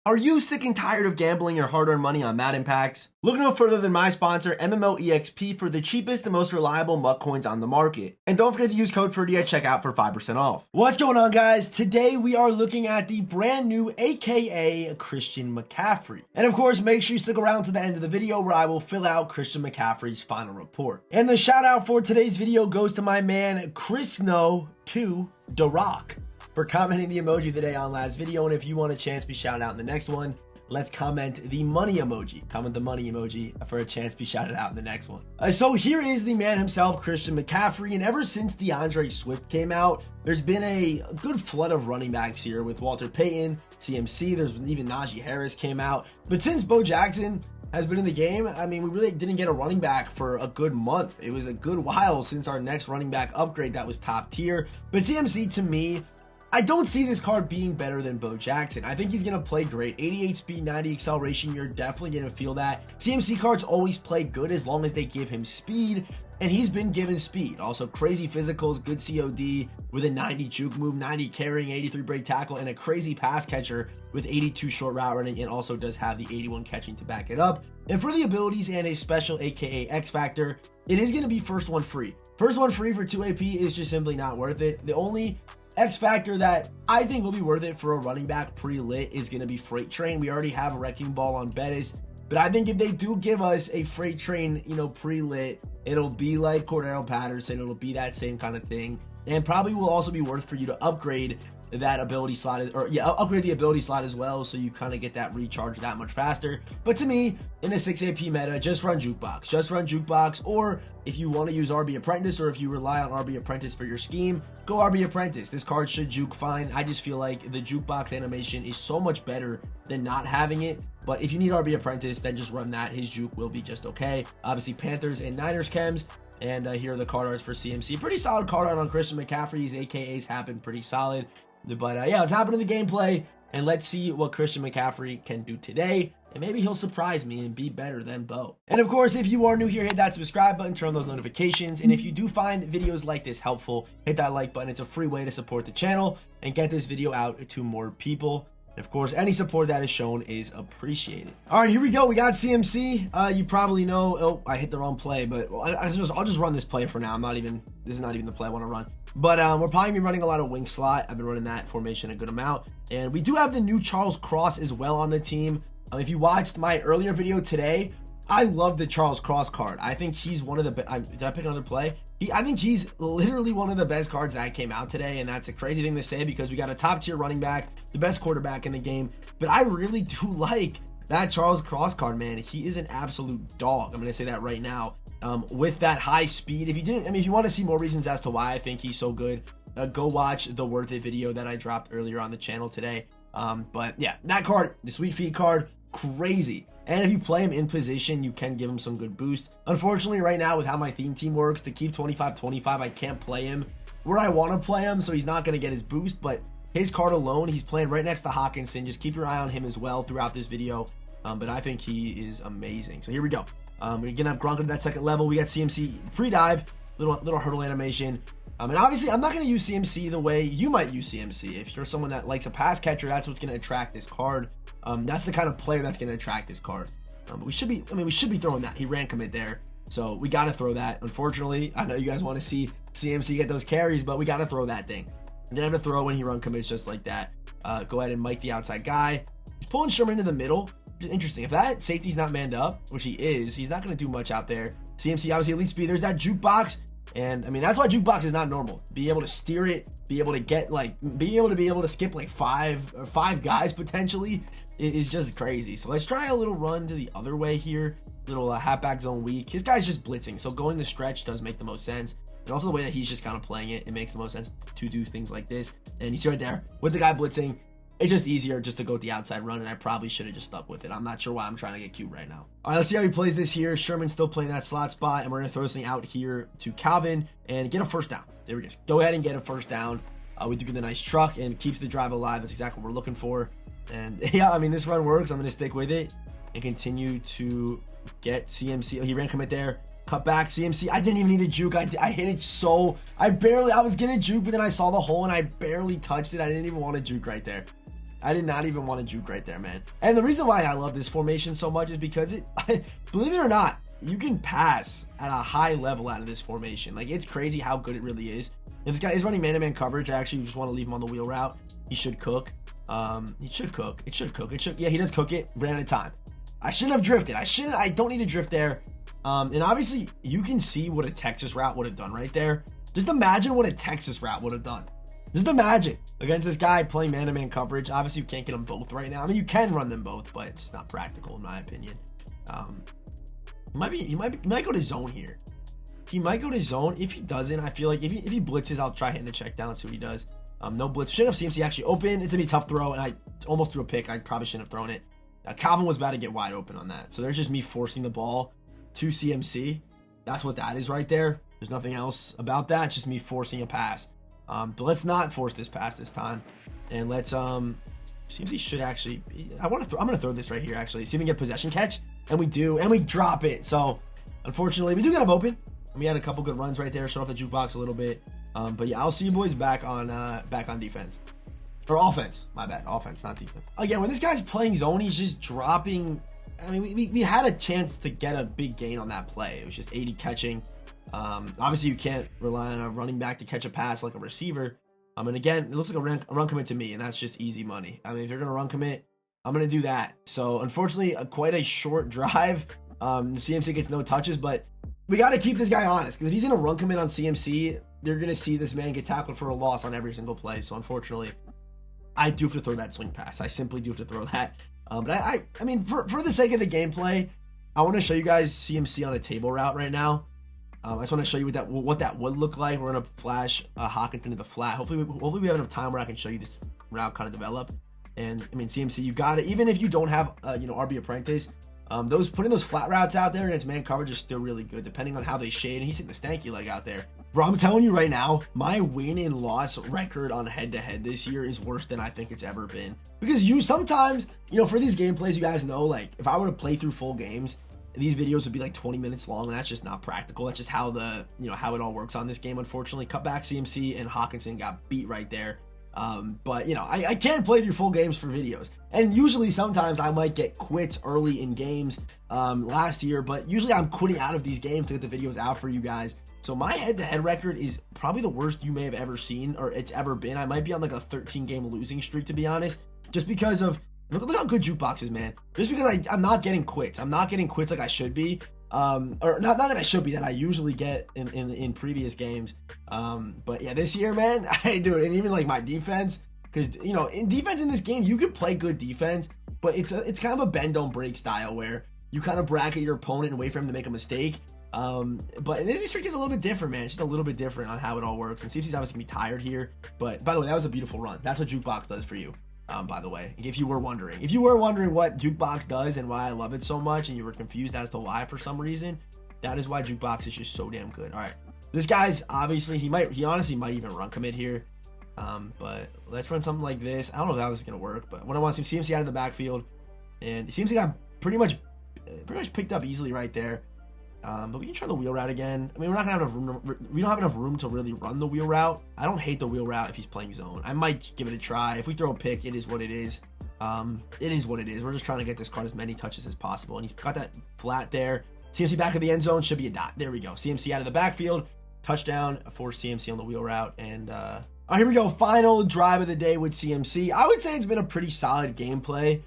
Are you sick and tired of gambling your hard-earned money on Madden packs? Look no further than my sponsor, MMOEXP, for the cheapest and most reliable MUT coins on the market. And don't forget to use code Ferdy at checkout for 5% off. What's going on, guys? Today we are looking at the brand new AKA Christian McCaffrey. And of course, make sure you stick around to the end of the video where I will fill out Christian McCaffrey's final report. And the shout out for today's video goes to my man, Chrisno2 The Rock, for commenting the emoji of the day on last video. And if you want a chance to be shouted out in the next one, let's comment the money emoji. Comment the money emoji for a chance to be shouted out in the next one. So here is the man himself, Christian McCaffrey. And ever since DeAndre Swift came out, there's been a good flood of running backs here with Walter Payton, CMC. There's even Najee Harris came out. But since Bo Jackson has been in the game, I mean, we really didn't get a running back for a good month. It was a good while since our next running back upgrade that was top tier. But CMC, to me, I don't see this card being better than Bo Jackson. I think he's going to play great. 88 speed, 90 acceleration. You're definitely going to feel that. CMC cards always play good as long as they give him speed, and he's been given speed. Also, crazy physicals, good COD with a 90 juke move, 90 carrying, 83 break tackle, and a crazy pass catcher with 82 short route running, and also does have the 81 catching to back it up. And for the abilities and his special AKA X Factor, it is going to be first one free. First one free for 2 AP is just simply not worth it. The only X Factor that I think will be worth it for a running back pre-lit is going to be Freight Train. We already have a Wrecking Ball on Bettis, but I think if they do give us a Freight Train, pre-lit, it'll be like Cordero Patterson. It'll be that same kind of thing, and probably will also be worth for you to upgrade that ability slot, upgrade the ability slot as well, so you kind of get that recharge that much faster. But to me, in a 6 AP meta, just run Jukebox. Or if you want to use RB Apprentice, or if you rely on RB Apprentice for your scheme, go RB Apprentice. This card should juke fine. I just feel like the Jukebox animation is so much better than not having it. But if you need RB Apprentice, then just run that. His juke will be just okay. Obviously, Panthers and Niners chems. And here are the card arts for CMC. Pretty solid card art on Christian McCaffrey. His AKAs have been pretty solid. But yeah, let's hop into the gameplay, and let's see what Christian McCaffrey can do today. And maybe he'll surprise me and be better than Bo. And of course, if you are new here, hit that subscribe button, turn on those notifications. And if you do find videos like this helpful, hit that like button. It's a free way to support the channel and get this video out to more people. And of course, any support that is shown is appreciated. All right, here we go. We got CMC. You probably know. Oh, I hit the wrong play, but I'll just run this play for now. This is not even the play I want to run. But we're probably gonna be running a lot of wing slot. I've been running that formation a good amount. And we do have the new Charles Cross as well on the team. If you watched my earlier video today, I love the Charles Cross card. I think he's one of the best. Did I pick another play? I think he's literally one of the best cards that came out today. And that's a crazy thing to say because we got a top tier running back, the best quarterback in the game. But I really do like that Charles Cross card, man. He is an absolute dog. I'm gonna say that right now. With that high speed, if you want to see more reasons as to why I think he's so good, go watch the Worth It video that I dropped earlier on the channel today. But yeah, that card, the Sweet Feet card, crazy. And if you play him in position, you can give him some good boost. Unfortunately, right now with how my theme team works, to keep 25-25, I can't play him where I want to play him, so he's not going to get his boost. But his card alone, he's playing right next to Hawkinson. Just keep your eye on him as well throughout this video. But I think he is amazing. So here we go. We're gonna have Gronk at that second level. We got CMC pre-dive, little hurdle animation. And obviously, I'm not gonna use CMC the way you might use CMC. If you're someone that likes a pass catcher, that's what's gonna attract this card. That's the kind of player that's gonna attract this card. But we should be throwing that. He ran commit there, so we gotta throw that. Unfortunately, I know you guys want to see CMC get those carries, but we gotta throw that thing. You're gonna have to throw when he run commits just like that. Go ahead and mic the outside guy. He's pulling Sherman into the middle. Interesting. If that safety's not manned up, which he is, he's not going to do much out there. CMC obviously elite speed. There's that Jukebox, and I mean that's why Jukebox is not normal. Be able to steer it, be able to get be able to skip like five guys potentially is just crazy. So let's try a little run to the other way here. Little halfback zone weak. His guy's just blitzing, so going the stretch does make the most sense. And also the way that he's just kind of playing it, it makes the most sense to do things like this. And you see right there with the guy blitzing. It's just easier just to go with the outside run, and I probably should have just stuck with it. I'm not sure why I'm trying to get cute right now. All right, let's see how he plays this here. Sherman's still playing that slot spot, and we're going to throw this thing out here to Calvin and get a first down. There we go. Go ahead and get a first down. We do get a nice truck and keeps the drive alive. That's exactly what we're looking for. And yeah, I mean, this run works. I'm going to stick with it and continue to get CMC. Oh, he ran commit there. Cut back, CMC. I didn't even need a juke. I hit it so... I was going to juke, but then I saw the hole, and I barely touched it. I didn't even want to juke right there. I did not even want to juke right there, man. And the reason why I love this formation so much is because believe it or not, you can pass at a high level out of this formation. Like, it's crazy how good it really is. If this guy is running man-to-man coverage, I actually just want to leave him on the wheel route. He should cook. He should cook. It should cook. Yeah, he does cook it. Ran out of time. I shouldn't have drifted. I don't need to drift there. And obviously, you can see what a Texas route would have done right there. Just imagine what a Texas route would have done. Just imagine against this guy playing man-to-man coverage. Obviously, you can't get them both right now. I mean, you can run them both, but it's just not practical in my opinion. He might go to zone here. He might go to zone. If he doesn't, I feel like if he blitzes, I'll try hitting the check down and see what he does. No blitz. Shouldn't have CMC actually open. It's gonna be a tough throw, and I almost threw a pick. I probably shouldn't have thrown it. Calvin was about to get wide open on that. So there's just me forcing the ball to CMC. That's what that is right there. There's nothing else about that. It's just me forcing a pass. But let's not force this pass this time. And let's CMC should actually I'm gonna throw this right here actually. See if we can get possession catch. And we do, and we drop it. So unfortunately we do get him open. And we had a couple good runs right there, showed off the jukebox a little bit. But yeah, I'll see you boys back on defense. Or offense, my bad. Offense, not defense. Again, when this guy's playing zone, he's just dropping. I mean, we had a chance to get a big gain on that play. It was just 80 catching. Obviously, you can't rely on a running back to catch a pass like a receiver. And again, it looks like a run commit to me, and that's just easy money. I mean, if you're going to run commit, I'm going to do that. So, unfortunately, quite a short drive. CMC gets no touches, but we got to keep this guy honest, because if he's going to run commit on CMC, you're going to see this man get tackled for a loss on every single play. So, unfortunately, I do have to throw that swing pass. I simply do have to throw that. But I mean, for the sake of the gameplay, I want to show you guys CMC on a table route right now. I just want to show you what that would look like. We're going to flash Hawkinson to the flat. Hopefully we have enough time where I can show you this route kind of develop. And I mean, CMC, you got it. Even if you don't have, RB apprentice, putting those flat routes out there against man coverage is still really good, depending on how they shade. And he's hitting the stanky leg out there. Bro, I'm telling you right now, my win and loss record on head-to-head this year is worse than I think it's ever been. Because sometimes, for these gameplays, you guys know, like, if I were to play through full games, these videos would be like 20 minutes long, and that's just not practical. That's just how how it all works on this game, unfortunately. Cutback CMC and Hawkinson got beat right there. But I can't play through full games for videos. And usually sometimes I might get quits early in games last year, but usually I'm quitting out of these games to get the videos out for you guys. So my head-to-head record is probably the worst you may have ever seen, or it's ever been. I might be on like a 13-game losing streak, to be honest, just because of look how good jukebox is, man. Just because I'm not getting quits. I'm not getting quits like I should be. Or not that I should be, that I usually get in previous games. But yeah, this year, man, I do it. And even like my defense, because in defense in this game, you can play good defense, but it's kind of a bend don't break style where you kind of bracket your opponent and wait for him to make a mistake. But this streak is a little bit different, man. It's just a little bit different on how it all works. And CFC's obviously gonna be tired here. But by the way, that was a beautiful run. That's what jukebox does for you. By the way, if you were wondering what jukebox does and why I love it so much, and you were confused as to why for some reason, that is why jukebox is just so damn good. All right, this guy's obviously he honestly might even run commit here. But let's run something like this. I don't know if that was gonna work, but when I want some CMC out of the backfield, and it seems like I'm pretty much picked up easily right there. But we can try the wheel route again. I mean, we don't have enough room to really run the wheel route. I don't hate the wheel route if he's playing zone. I might give it a try. If we throw a pick, it is what it is. It is what it is. We're just trying to get this card as many touches as possible. And he's got that flat there. CMC back of the end zone, should be a dot. There we go. CMC out of the backfield. Touchdown for CMC on the wheel route. And all right, here we go. Final drive of the day with CMC. I would say it's been a pretty solid gameplay.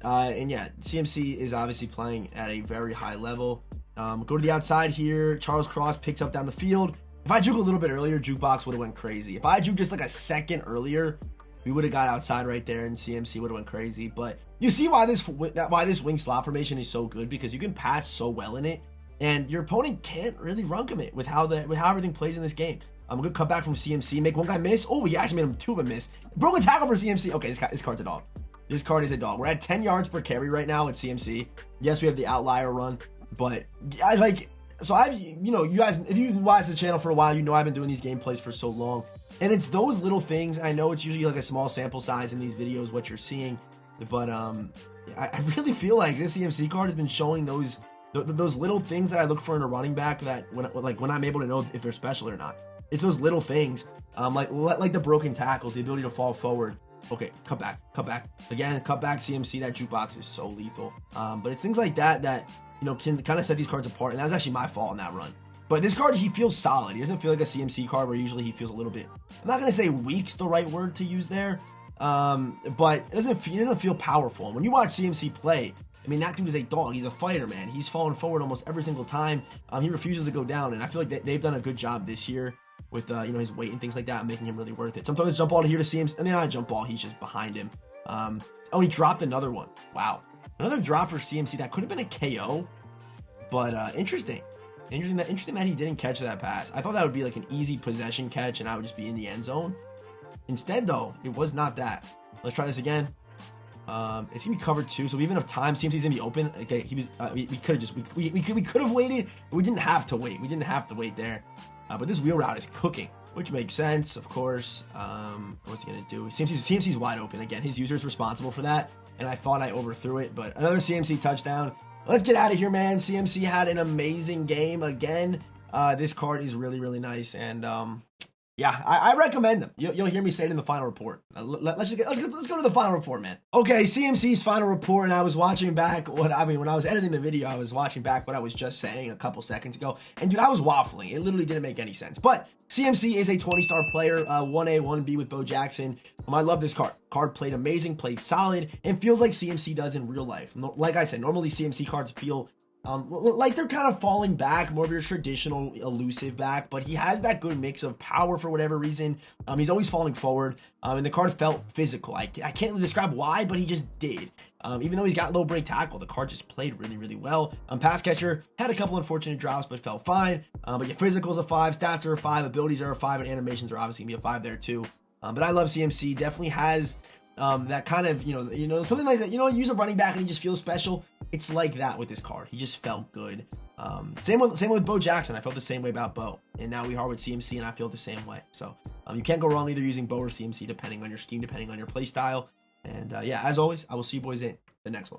And yeah, CMC is obviously playing at a very high level. Go to the outside here. Charles Cross picks up down the field. If I juke a little bit earlier, jukebox would have went crazy. If I juke just like a second earlier, we would have got outside right there, and CMC would have went crazy. But you see why this wing slot formation is so good, because you can pass so well in it, and your opponent can't really run commit with how everything plays in this game. A good cutback from CMC, make one guy miss. Oh, we actually made him two of them miss. Broken tackle for CMC. Okay, this card's a dog. This card is a dog. We're at 10 yards per carry right now at CMC. Yes, we have the outlier run. But you guys, if you've watched the channel for a while, I've been doing these gameplays for so long, and it's those little things. I know it's usually like a small sample size in these videos, what you're seeing, but I really feel like this CMC card has been showing those little things that I look for in a running back, that when I'm able to know if they're special or not. It's those little things, like the broken tackles, the ability to fall forward, Okay, cut back. Again, cut back CMC. That jukebox is so lethal. But it's things like that that, you know, can kind of set these cards apart. And that was actually my fault on that run. But this card, he feels solid. He doesn't feel like a CMC card where usually he feels a little bit, I'm not going to say weak's the right word to use there. But it doesn't feel powerful. And when you watch CMC play, I mean, that dude is a dog. He's a fighter, man. He's falling forward almost every single time. He refuses to go down. And I feel like they've done a good job this year with, you know, his weight and things like that, making him really worth it. Sometimes jump ball to here to CMC. I mean, not a jump ball. He's just behind him. Oh, he dropped another one. Wow. Another drop for CMC. That could have been a KO. But interesting. Interesting that he didn't catch that pass. I thought that would be like an easy possession catch and I would just be in the end zone. Instead, though, it was not that. Let's try this again. It's gonna be covered too, so we have enough time. CMC's gonna be open. Okay, he was. We could have just we could have waited. But we didn't have to wait. We didn't have to wait there. But this wheel route is cooking, which makes sense, of course. What's he gonna do? CMC's wide open again. His user's responsible for that, and I thought I overthrew it, but another CMC touchdown. Let's get out of here, man. CMC had an amazing game again. This card is really, really nice, and yeah, I recommend them. You'll hear me say it in the final report. Let's go to the final report, man. Okay, CMC's final report, and I was watching back when I was editing the video, I was watching back what I was just saying a couple seconds ago, and dude, I was waffling. It literally didn't make any sense. But CMC is a 20-star player, 1A, 1B with Bo Jackson. I love this card. Card played amazing, played solid, and feels like CMC does in real life. Like I said, normally CMC cards feel like they're kind of falling back, more of your traditional elusive back, but he has that good mix of power for whatever reason. He's always falling forward, and the card felt physical. I can't really describe why, but he just did. Even though he's got low break tackle, the card just played really, really well. Pass catcher had a couple unfortunate drops, but felt fine. But your physical's a 5, stats are a 5, abilities are a 5, and animations are obviously gonna be a 5 there too. But I love CMC. Definitely has that kind of, you know, something like that. You know, use a running back and he just feels special. It's like that with this card. He just felt good. Same with Bo Jackson. I felt the same way about Bo, and now we are with CMC, and I feel the same way. So you can't go wrong either using Bo or CMC, depending on your scheme, depending on your play style. And yeah, as always, I will see you boys in the next one.